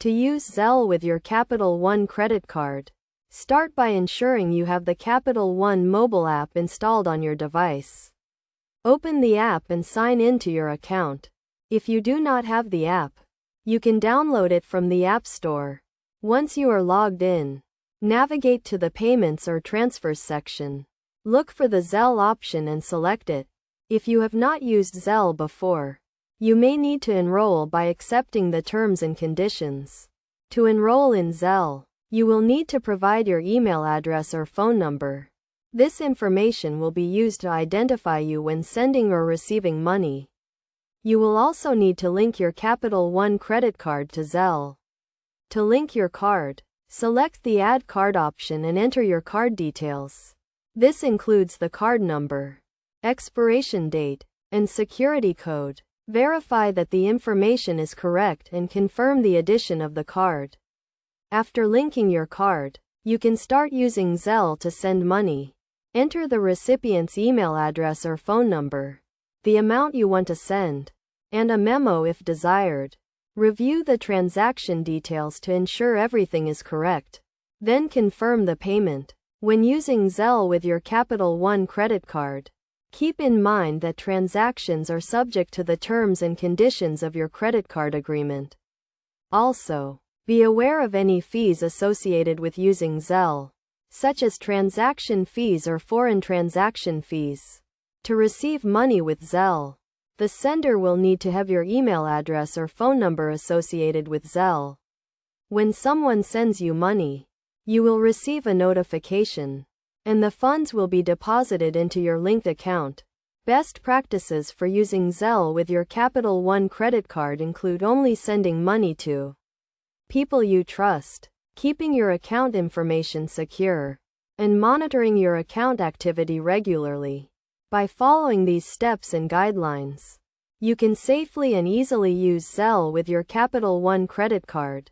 To use Zelle with your Capital One credit card, start by ensuring you have the Capital One mobile app installed on your device. Open the app and sign in to your account. If you do not have the app, you can download it from the App Store. Once you are logged in, navigate to the Payments or Transfers section. Look for the Zelle option and select it. If you have not used Zelle before, you may need to enroll by accepting the terms and conditions. To enroll in Zelle, you will need to provide your email address or phone number. This information will be used to identify you when sending or receiving money. You will also need to link your Capital One credit card to Zelle. To link your card, select the Add Card option and enter your card details. This includes the card number, expiration date, and security code. Verify that the information is correct and confirm the addition of the card. After linking your card, you can start using Zelle to send money. Enter the recipient's email address or phone number, the amount you want to send, and a memo if desired. Review the transaction details to ensure everything is correct. Then confirm the payment. When using Zelle with your Capital One credit card, keep in mind that transactions are subject to the terms and conditions of your credit card agreement. Also, be aware of any fees associated with using Zelle, such as transaction fees or foreign transaction fees. To receive money with Zelle, the sender will need to have your email address or phone number associated with Zelle. When someone sends you money, you will receive a notification, and the funds will be deposited into your linked account. Best practices for using Zelle with your Capital One credit card include only sending money to people you trust, keeping your account information secure, and monitoring your account activity regularly. By following these steps and guidelines, you can safely and easily use Zelle with your Capital One credit card.